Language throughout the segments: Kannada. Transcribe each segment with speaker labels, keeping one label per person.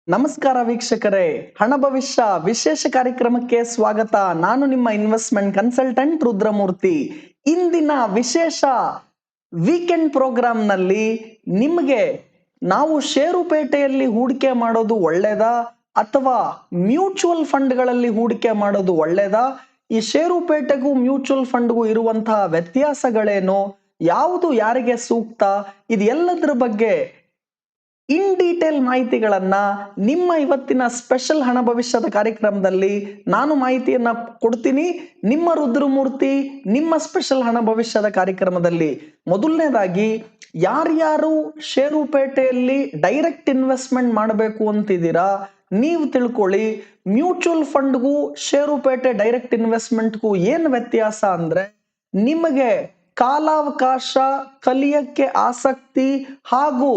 Speaker 1: ನಮಸ್ಕಾರ ವೀಕ್ಷಕರೇ, ಹಣ ಭವಿಷ್ಯ ವಿಶೇಷ ಕಾರ್ಯಕ್ರಮಕ್ಕೆ ಸ್ವಾಗತ. ನಾನು ನಿಮ್ಮ ಇನ್ವೆಸ್ಟ್ಮೆಂಟ್ ಕನ್ಸಲ್ಟೆಂಟ್ ರುದ್ರಮೂರ್ತಿ. ಇಂದಿನ ವಿಶೇಷ ವೀಕೆಂಡ್ ಪ್ರೋಗ್ರಾಂನಲ್ಲಿ ನಿಮಗೆ ನಾವು ಷೇರುಪೇಟೆಯಲ್ಲಿ ಹೂಡಿಕೆ ಮಾಡೋದು ಒಳ್ಳೆಯದಾ ಅಥವಾ ಮ್ಯೂಚುವಲ್ ಫಂಡ್ಗಳಲ್ಲಿ ಹೂಡಿಕೆ ಮಾಡೋದು ಒಳ್ಳೆಯದಾ, ಈ ಷೇರುಪೇಟೆಗೂ ಮ್ಯೂಚುವಲ್ ಫಂಡ್ಗೂ ಇರುವಂತಹ ವ್ಯತ್ಯಾಸಗಳೇನು, ಯಾವುದು ಯಾರಿಗೆ ಸೂಕ್ತ, ಇದೆಲ್ಲದರ ಬಗ್ಗೆ ಇನ್ ಡೀಟೇಲ್ ಮಾಹಿತಿಗಳನ್ನ ನಿಮ್ಮ ಇವತ್ತಿನ ಸ್ಪೆಷಲ್ ಹಣ ಭವಿಷ್ಯದ ಕಾರ್ಯಕ್ರಮದಲ್ಲಿ ನಾನು ಮಾಹಿತಿಯನ್ನ ಕೊಡ್ತೀನಿ. ನಿಮ್ಮ ರುದ್ರಮೂರ್ತಿ ನಿಮ್ಮ ಸ್ಪೆಷಲ್ ಹಣ ಭವಿಷ್ಯದ ಕಾರ್ಯಕ್ರಮದಲ್ಲಿ ಮೊದಲನೇದಾಗಿ ಯಾರ್ಯಾರು ಷೇರುಪೇಟೆಯಲ್ಲಿ ಡೈರೆಕ್ಟ್ ಇನ್ವೆಸ್ಟ್ಮೆಂಟ್ ಮಾಡಬೇಕು ಅಂತಿದ್ದೀರಾ ನೀವು ತಿಳ್ಕೊಳ್ಳಿ. ಮ್ಯೂಚುವಲ್ ಫಂಡ್ಗೂ ಷೇರುಪೇಟೆ ಡೈರೆಕ್ಟ್ ಇನ್ವೆಸ್ಟ್ಮೆಂಟ್ಗೂ ಏನ್ ವ್ಯತ್ಯಾಸ ಅಂದ್ರೆ, ನಿಮಗೆ ಕಾಲಾವಕಾಶ, ಕಲಿಯಕ್ಕೆ ಆಸಕ್ತಿ ಹಾಗೂ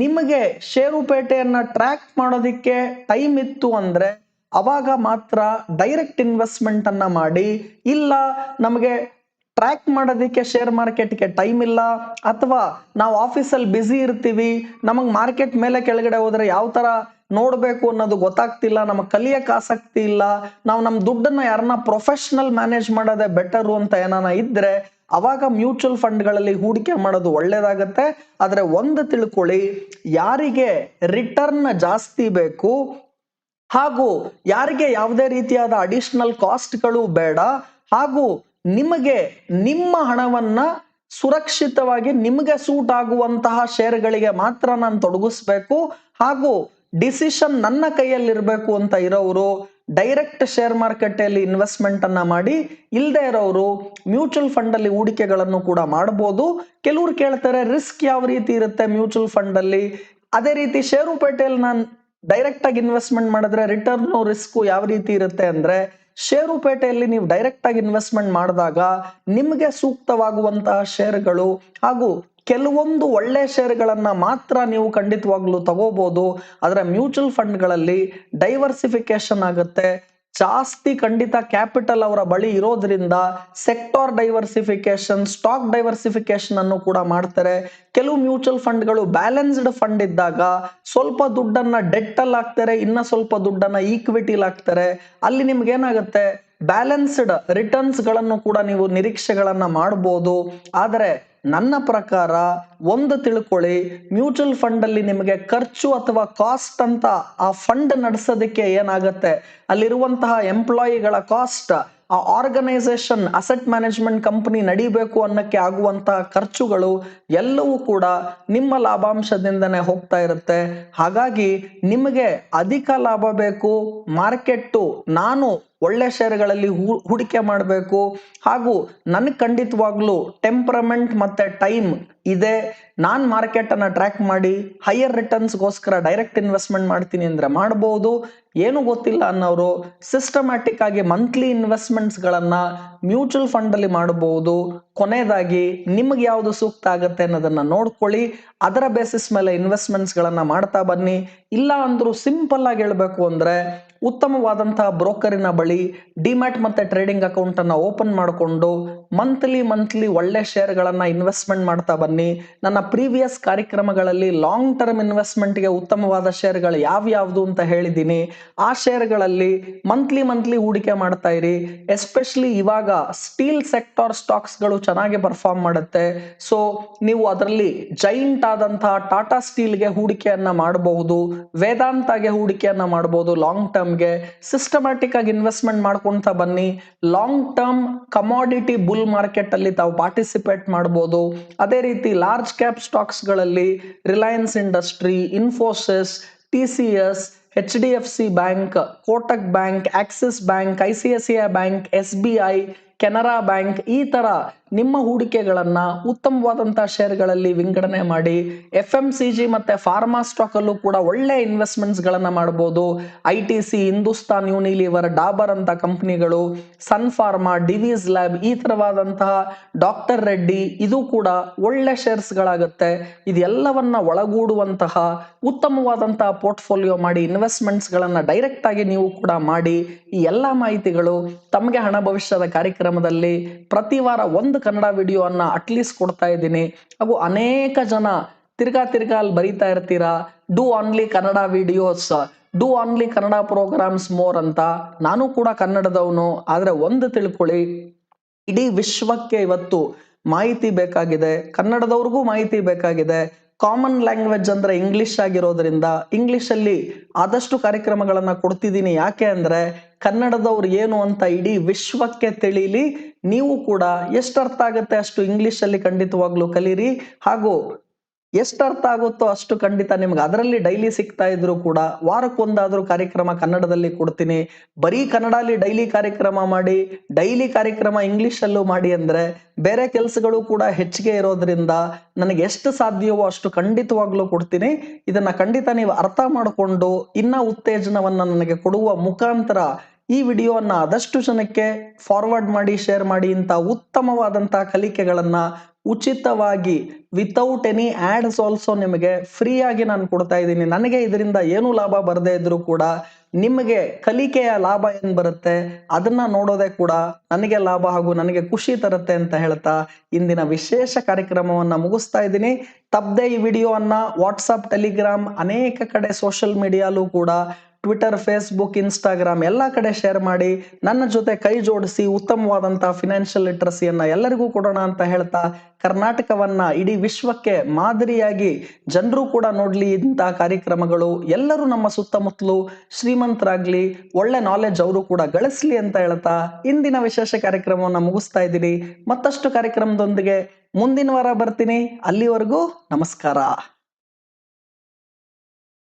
Speaker 1: ನಿಮಗೆ ಷೇರುಪೇಟೆಯನ್ನ ಟ್ರ್ಯಾಕ್ ಮಾಡೋದಿಕ್ಕೆ ಟೈಮ್ ಇತ್ತು ಅಂದ್ರೆ ಅವಾಗ ಮಾತ್ರ ಡೈರೆಕ್ಟ್ ಇನ್ವೆಸ್ಟ್ಮೆಂಟ್ ಅನ್ನ ಮಾಡಿ. ಇಲ್ಲ ನಮಗೆ ಟ್ರ್ಯಾಕ್ ಮಾಡೋದಿಕ್ಕೆ ಶೇರ್ ಮಾರ್ಕೆಟ್ಗೆ ಟೈಮ್ ಇಲ್ಲ, ಅಥವಾ ನಾವು ಆಫೀಸಲ್ಲಿ ಬ್ಯುಸಿ ಇರ್ತೀವಿ, ನಮಗ್ ಮಾರ್ಕೆಟ್ ಮೇಲೆ ಕೆಳಗಡೆ ಹೋದ್ರೆ ಯಾವ ತರ ನೋಡ್ಬೇಕು ಅನ್ನೋದು ಗೊತ್ತಾಗ್ತಿಲ್ಲ, ನಮಗ್ ಕಲಿಯಕ್ಕೆ ಆಸಕ್ತಿ ಇಲ್ಲ, ನಾವು ನಮ್ ದುಡ್ಡನ್ನ ಯಾರನ್ನ ಪ್ರೊಫೆಷನಲ್ ಮ್ಯಾನೇಜ್ ಮಾಡೋದೇ ಬೆಟರು ಅಂತ ಏನಾನ ಇದ್ರೆ ಅವಾಗ ಮ್ಯೂಚುವಲ್ ಫಂಡ್ಗಳಲ್ಲಿ ಹೂಡಿಕೆ ಮಾಡೋದು ಒಳ್ಳೇದಾಗತ್ತೆ. ಆದ್ರೆ ಒಂದು ತಿಳ್ಕೊಳ್ಳಿ, ಯಾರಿಗೆ ರಿಟರ್ನ್ ಜಾಸ್ತಿ ಬೇಕು ಹಾಗೂ ಯಾರಿಗೆ ಯಾವುದೇ ರೀತಿಯಾದ ಅಡಿಷನಲ್ ಕಾಸ್ಟ್ಗಳು ಬೇಡ ಹಾಗೂ ನಿಮಗೆ ನಿಮ್ಮ ಹಣವನ್ನ ಸುರಕ್ಷಿತವಾಗಿ ನಿಮಗೆ ಸೂಟ್ ಆಗುವಂತಹ ಶೇರ್ಗಳಿಗೆ ಮಾತ್ರ ನಾನು ತೊಡಗಿಸ್ಬೇಕು ಹಾಗೂ ಡಿಸಿಷನ್ ನನ್ನ ಕೈಯಲ್ಲಿರ್ಬೇಕು ಅಂತ ಇರೋರು ಡೈರೆಕ್ಟ್ ಶೇರ್ ಮಾರ್ಕೆಟ್ ಅಲ್ಲಿ ಇನ್ವೆಸ್ಟ್ಮೆಂಟ್ ಅನ್ನ ಮಾಡಿ. ಇಲ್ಲದೆ ಇರೋರು ಮ್ಯೂಚುವಲ್ ಫಂಡ್ ಅಲ್ಲಿ ಹೂಡಿಕೆಗಳನ್ನು ಕೂಡ ಮಾಡಬಹುದು. ಕೆಲವ್ರು ಕೇಳ್ತಾರೆ ರಿಸ್ಕ್ ಯಾವ ರೀತಿ ಇರುತ್ತೆ ಮ್ಯೂಚುವಲ್ ಫಂಡ್ ಅಲ್ಲಿ, ಅದೇ ರೀತಿ ಷೇರುಪೇಟೆಯಲ್ಲಿ ನಾನು ಡೈರೆಕ್ಟ್ ಆಗಿ ಇನ್ವೆಸ್ಟ್ಮೆಂಟ್ ಮಾಡಿದ್ರೆ ರಿಟರ್ನ್ ರಿಸ್ಕ್ ಯಾವ ರೀತಿ ಇರುತ್ತೆ ಅಂದ್ರೆ, ಷೇರುಪೇಟೆಯಲ್ಲಿ ನೀವು ಡೈರೆಕ್ಟ್ ಆಗಿ ಇನ್ವೆಸ್ಟ್ಮೆಂಟ್ ಮಾಡಿದಾಗ ನಿಮಗೆ ಸೂಕ್ತವಾಗುವಂತಹ ಶೇರ್ಗಳು ಹಾಗೂ ಕೆಲವೊಂದು ಒಳ್ಳೆ ಶೇರ್ಗಳನ್ನ ಮಾತ್ರ ನೀವು ಖಂಡಿತವಾಗ್ಲೂ ತಗೋಬಹುದು. ಆದ್ರೆ ಮ್ಯೂಚುವಲ್ ಫಂಡ್ಗಳಲ್ಲಿ ಡೈವರ್ಸಿಫಿಕೇಶನ್ ಆಗುತ್ತೆ ಜಾಸ್ತಿ, ಖಂಡಿತ ಕ್ಯಾಪಿಟಲ್ ಅವರ ಬಳಿ ಇರೋದ್ರಿಂದ ಸೆಕ್ಟಾರ್ ಡೈವರ್ಸಿಫಿಕೇಶನ್, ಸ್ಟಾಕ್ ಡೈವರ್ಸಿಫಿಕೇಶನ್ ಅನ್ನು ಕೂಡ ಮಾಡ್ತಾರೆ. ಕೆಲವು ಮ್ಯೂಚುವಲ್ ಫಂಡ್ಗಳು ಬ್ಯಾಲೆನ್ಸ್ಡ್ ಫಂಡ್ ಇದ್ದಾಗ ಸ್ವಲ್ಪ ದುಡ್ಡನ್ನ ಡೆಟ್ ಅಲ್ಲಿ ಹಾಕ್ತಾರೆ, ಇನ್ನ ಸ್ವಲ್ಪ ದುಡ್ಡನ್ನ ಈಕ್ವಿಟಿಲಿ ಹಾಕ್ತಾರೆ. ಅಲ್ಲಿ ನಿಮ್ಗೆ ಏನಾಗುತ್ತೆ, ಬ್ಯಾಲೆನ್ಸ್ಡ್ ರಿಟರ್ನ್ಸ್ ಗಳನ್ನು ಕೂಡ ನೀವು ನಿರೀಕ್ಷೆಗಳನ್ನ ಮಾಡಬಹುದು. ಆದರೆ ನನ್ನ ಪ್ರಕಾರ ಒಂದು ತಿಳ್ಕೊಳ್ಳಿ, ಮ್ಯೂಚುವಲ್ ಫಂಡ್ ಅಲ್ಲಿ ನಿಮಗೆ ಖರ್ಚು ಅಥವಾ ಕಾಸ್ಟ್ ಅಂತ ಆ ಫಂಡ್ ನಡೆಸೋದಕ್ಕೆ ಏನಾಗುತ್ತೆ, ಅಲ್ಲಿರುವಂತಹ ಎಂಪ್ಲಾಯಿಗಳ ಕಾಸ್ಟ್, ಆ ಆರ್ಗನೈಸೇಷನ್ ಅಸೆಟ್ ಮ್ಯಾನೇಜ್ಮೆಂಟ್ ಕಂಪನಿ ನಡಿಬೇಕು ಅನ್ನಕ್ಕೆ ಆಗುವಂತಹ ಖರ್ಚುಗಳು ಎಲ್ಲವೂ ಕೂಡ ನಿಮ್ಮ ಲಾಭಾಂಶದಿಂದನೇ ಹೋಗ್ತಾ ಇರುತ್ತೆ. ಹಾಗಾಗಿ ನಿಮಗೆ ಅಧಿಕ ಲಾಭ ಬೇಕು, ಮಾರ್ಕೆಟ್ಟು ನಾನು ಒಳ್ಳೆ ಶೇರ್ಗಳಲ್ಲಿ ಹೂಡಿಕೆ ಮಾಡಬೇಕು ಹಾಗೂ ನನಗೆ ಖಂಡಿತವಾಗ್ಲೂ ಟೆಂಪರಮೆಂಟ್ ಮತ್ತೆ ಟೈಮ್ ಇದೆ, ನಾನ್ ಮಾರ್ಕೆಟ್ ಅನ್ನ ಟ್ರ್ಯಾಕ್ ಮಾಡಿ ಹೈಯರ್ ರಿಟರ್ನ್ಸ್ಗೋಸ್ಕರ ಡೈರೆಕ್ಟ್ ಇನ್ವೆಸ್ಟ್ಮೆಂಟ್ ಮಾಡ್ತೀನಿ ಅಂದ್ರೆ ಮಾಡಬಹುದು. ಏನು ಗೊತ್ತಿಲ್ಲ ಅನ್ನೋರು ಸಿಸ್ಟಮ್ಯಾಟಿಕ್ ಆಗಿ ಮಂತ್ಲಿ ಇನ್ವೆಸ್ಟ್ಮೆಂಟ್ಸ್ ಗಳನ್ನ ಮ್ಯೂಚುವಲ್ ಫಂಡ್ ಅಲ್ಲಿ ಮಾಡಬಹುದು. ಕೊನೆಯದಾಗಿ ನಿಮ್ಗೆ ಯಾವುದು ಸೂಕ್ತ ಆಗತ್ತೆ ಅನ್ನೋದನ್ನ ನೋಡ್ಕೊಳ್ಳಿ, ಅದರ ಬೇಸಿಸ್ ಮೇಲೆ ಇನ್ವೆಸ್ಟ್ಮೆಂಟ್ಸ್ ಗಳನ್ನ ಮಾಡ್ತಾ ಬನ್ನಿ. ಇಲ್ಲ ಅಂದ್ರೂ ಸಿಂಪಲ್ ಆಗಿ ಹೇಳ್ಬೇಕು ಅಂದ್ರೆ ಉತ್ತಮವಾದಂತಹ ಬ್ರೋಕರಿನ ಬಳಿ ಡಿಮ್ಯಾಟ್ ಮತ್ತೆ ಟ್ರೇಡಿಂಗ್ ಅಕೌಂಟ್ ಅನ್ನ ಓಪನ್ ಮಾಡಿಕೊಂಡು ಮಂತ್ಲಿ ಒಳ್ಳೆ ಶೇರ್ ಗಳನ್ನ ಇನ್ವೆಸ್ಟ್ಮೆಂಟ್ ಮಾಡ್ತಾ ಬನ್ನಿ. ನನ್ನ ಪ್ರೀವಿಯಸ್ ಕಾರ್ಯಕ್ರಮಗಳಲ್ಲಿ ಲಾಂಗ್ ಟರ್ಮ್ ಇನ್ವೆಸ್ಟ್ಮೆಂಟ್ ಗೆ ಉತ್ತಮವಾದ ಶೇರ್ಗಳು ಯಾವ್ಯಾವ್ದು ಅಂತ ಹೇಳಿದ್ದೀನಿ. ಆ ಶೇರ್ಗಳಲ್ಲಿ ಮಂತ್ಲಿ ಹೂಡಿಕೆ ಮಾಡ್ತಾ ಇರಿ. ಎಸ್ಪೆಷಲಿ ಇವಾಗ ಸ್ಟೀಲ್ ಸೆಕ್ಟಾರ್ ಸ್ಟಾಕ್ಸ್ ಗಳು ಚೆನ್ನಾಗಿ ಪರ್ಫಾರ್ಮ್ ಮಾಡುತ್ತೆ. ಸೊ ನೀವು ಅದರಲ್ಲಿ ಜೈಂಟ್ ಆದಂತಹ ಟಾಟಾ ಸ್ಟೀಲ್ಗೆ ಹೂಡಿಕೆಯನ್ನ ಮಾಡಬಹುದು, ವೇದಾಂತಗೆ ಹೂಡಿಕೆಯನ್ನ ಮಾಡಬಹುದು. ಲಾಂಗ್ ಟರ್ಮ್ಗೆ ಸಿಸ್ಟಮ್ಯಾಟಿಕ್ ಆಗಿ ಇನ್ವೆಸ್ಟ್ಮೆಂಟ್ ಮಾಡ್ಕೊಂತ ಬನ್ನಿ. Long term commodity bull market ಅಲ್ಲಿ ತಾವು ಪಾರ್ಟಿಸಿಪೇಟ್ ಮಾಡಬಹುದು. ಅದೇ ರೀತಿ ಲಾರ್ಜ್ ಕ್ಯಾಪ್ ಸ್ಟಾಕ್ಸ್ ಗಳಲ್ಲಿ Reliance industry, Infosys, TCS, HDFC bank, Kotak bank, Axis bank, ICICI bank, SBI, Canara bank, ಈ ತರ ನಿಮ್ಮ ಹೂಡಿಕೆಗಳನ್ನ ಉತ್ತಮವಾದಂತಹ ಶೇರ್ಗಳಲ್ಲಿ ವಿಂಗಡಣೆ ಮಾಡಿ. FMCG ಮತ್ತೆ ಫಾರ್ಮಾ ಸ್ಟಾಕ್ ಅಲ್ಲೂ ಕೂಡ ಒಳ್ಳೆ ಇನ್ವೆಸ್ಟ್ಮೆಂಟ್ಸ್ ಗಳನ್ನ ಮಾಡಬಹುದು. ITC, ಹಿಂದೂಸ್ತಾನ್ ಯೂನಿಲಿವರ್, ಡಾಬರ್ ಅಂತ ಕಂಪನಿಗಳು, ಸನ್ ಫಾರ್ಮಾ, ಡಿವಿಸ್ ಲ್ಯಾಬ್, ಈ ತರವಾದಂತಹ ಡಾಕ್ಟರ್ ರೆಡ್ಡಿ, ಇದು ಕೂಡ ಒಳ್ಳೆ ಶೇರ್ಸ್ ಗಳಾಗುತ್ತೆ. ಇದೆಲ್ಲವನ್ನ ಒಳಗೂಡುವಂತಹ ಉತ್ತಮವಾದಂತಹ ಪೋರ್ಟ್ಫೋಲಿಯೋ ಮಾಡಿ ಇನ್ವೆಸ್ಟ್ಮೆಂಟ್ಸ್ ಗಳನ್ನ ಡೈರೆಕ್ಟ್ ಆಗಿ ನೀವು ಕೂಡ ಮಾಡಿ. ಈ ಎಲ್ಲಾ ಮಾಹಿತಿಗಳು ತಮಗೆ ಹಣ ಭವಿಷ್ಯದ ಕಾರ್ಯಕ್ರಮದಲ್ಲಿ ಪ್ರತಿ ವಾರ ಒಂದು ಕನ್ನಡ ವಿಡಿಯೋ ಅನ್ನ ಅಟ್ಲೀಸ್ಟ್ ಕೊಡ್ತಾ ಇದ್ದೀನಿ. ಹಾಗೂ ಅನೇಕ ಜನ ತಿರ್ಗಾ ಅಲ್ಲಿ ಬರೀತಾ ಇರ್ತೀರಾ, do only Kannada videos, do only Kannada programmes more ಅಂತ. ನಾನು ಕೂಡ ಕನ್ನಡದವನು, ಆದ್ರೆ ಒಂದು ತಿಳ್ಕೊಳ್ಳಿ, ಇಡೀ ವಿಶ್ವಕ್ಕೆ ಇವತ್ತು ಮಾಹಿತಿ ಬೇಕಾಗಿದೆ, ಕನ್ನಡದವ್ರಿಗೂ ಮಾಹಿತಿ ಬೇಕಾಗಿದೆ. ಕಾಮನ್ ಲ್ಯಾಂಗ್ವೇಜ್ ಅಂದ್ರೆ ಇಂಗ್ಲಿಷ್ ಆಗಿರೋದ್ರಿಂದ ಇಂಗ್ಲಿಷ್ ಅಲ್ಲಿ ಆದಷ್ಟು ಕಾರ್ಯಕ್ರಮಗಳನ್ನ ಕೊಡ್ತಿದ್ದೀನಿ. ಯಾಕೆ ಅಂದ್ರೆ ಕನ್ನಡದವ್ರು ಏನು ಅಂತ ಇಡೀ ವಿಶ್ವಕ್ಕೆ ತಿಳಿಲಿ. ನೀವು ಕೂಡ ಎಷ್ಟು ಅರ್ಥ ಆಗುತ್ತೆ ಅಷ್ಟು ಇಂಗ್ಲಿಷ್ ಅಲ್ಲಿ ಖಂಡಿತವಾಗ್ಲೂ ಕಲೀರಿ. ಹಾಗೂ ಎಷ್ಟು ಅರ್ಥ ಆಗುತ್ತೋ ಅಷ್ಟು ಖಂಡಿತ ನಿಮ್ಗೆ ಅದರಲ್ಲಿ ಡೈಲಿ ಸಿಗ್ತಾ ಇದ್ರು ಕೂಡ ವಾರಕ್ಕೊಂದಾದ್ರೂ ಕಾರ್ಯಕ್ರಮ ಕನ್ನಡದಲ್ಲಿ ಕೊಡ್ತೀನಿ. ಬರೀ ಕನ್ನಡಲ್ಲಿ ಡೈಲಿ ಕಾರ್ಯಕ್ರಮ ಮಾಡಿ, ಡೈಲಿ ಕಾರ್ಯಕ್ರಮ ಇಂಗ್ಲಿಷ್ ಅಲ್ಲೂ ಮಾಡಿ ಅಂದ್ರೆ ಬೇರೆ ಕೆಲಸಗಳು ಕೂಡ ಹೆಚ್ಚಿಗೆ ಇರೋದ್ರಿಂದ ನನಗೆ ಎಷ್ಟು ಸಾಧ್ಯವೋ ಅಷ್ಟು ಖಂಡಿತವಾಗ್ಲೂ ಕೊಡ್ತೀನಿ. ಇದನ್ನ ಖಂಡಿತ ನೀವು ಅರ್ಥ ಮಾಡಿಕೊಂಡು ಇನ್ನ ಉತ್ತೇಜನವನ್ನ ನನಗೆ ಕೊಡುವ ಮುಖಾಂತರ ಈ ವಿಡಿಯೋವನ್ನ ಆದಷ್ಟು ಜನಕ್ಕೆ ಫಾರ್ವರ್ಡ್ ಮಾಡಿ, ಶೇರ್ ಮಾಡಿ. ಇಂಥ ಉತ್ತಮವಾದಂತಹ ಕಲಿಕೆಗಳನ್ನ ಉಚಿತವಾಗಿ ವಿತೌಟ್ ಎನಿ ಆಡ್ಸ್ ಆಲ್ಸೋ ನಿಮಗೆ ಫ್ರೀ ಆಗಿ ನಾನು ಕೊಡ್ತಾ ಇದ್ದೀನಿ. ನನಗೆ ಇದರಿಂದ ಏನು ಲಾಭ ಬರದೇ ಇದ್ರು ಕೂಡ ನಿಮಗೆ ಕಲಿಕೆಯ ಲಾಭ ಏನ್ ಬರುತ್ತೆ ಅದನ್ನ ನೋಡೋದೇ ಕೂಡ ನನಗೆ ಲಾಭ ಹಾಗೂ ನನಗೆ ಖುಷಿ ತರುತ್ತೆ ಅಂತ ಹೇಳ್ತಾ ಇಂದಿನ ವಿಶೇಷ ಕಾರ್ಯಕ್ರಮವನ್ನ ಮುಗಿಸ್ತಾ ಇದ್ದೀನಿ. ತಪ್ಪದೆ ಈ ವಿಡಿಯೋವನ್ನ ವಾಟ್ಸಪ್, ಟೆಲಿಗ್ರಾಮ್, ಅನೇಕ ಕಡೆ ಸೋಷಿಯಲ್ ಮೀಡಿಯಾಲೂ ಕೂಡ, ಟ್ವಿಟರ್, ಫೇಸ್ಬುಕ್, ಇನ್ಸ್ಟಾಗ್ರಾಮ್ ಎಲ್ಲ ಕಡೆ ಶೇರ್ ಮಾಡಿ ನನ್ನ ಜೊತೆ ಕೈ ಜೋಡಿಸಿ ಉತ್ತಮವಾದಂತಹ ಫಿನಾನ್ಷಿಯಲ್ ಲಿಟ್ರಸಿಯನ್ನ ಎಲ್ಲರಿಗೂ ಕೊಡೋಣ ಅಂತ ಹೇಳ್ತಾ ಕರ್ನಾಟಕವನ್ನ ಇಡೀ ವಿಶ್ವಕ್ಕೆ ಮಾದರಿಯಾಗಿ ಜನರು ಕೂಡ ನೋಡ್ಲಿ ಇಂತಹ ಕಾರ್ಯಕ್ರಮಗಳು. ಎಲ್ಲರೂ ನಮ್ಮ ಸುತ್ತಮುತ್ತಲು ಶ್ರೀಮಂತರಾಗ್ಲಿ, ಒಳ್ಳೆ ನಾಲೆಜ್ ಅವರು ಕೂಡ ಗಳಿಸ್ಲಿ ಅಂತ ಹೇಳ್ತಾ ಇಂದಿನ ವಿಶೇಷ ಕಾರ್ಯಕ್ರಮವನ್ನ ಮುಗಿಸ್ತಾ ಇದ್ದೀನಿ. ಮತ್ತಷ್ಟು ಕಾರ್ಯಕ್ರಮದೊಂದಿಗೆ ಮುಂದಿನ ವಾರ ಬರ್ತೀನಿ. ಅಲ್ಲಿವರೆಗೂ ನಮಸ್ಕಾರ.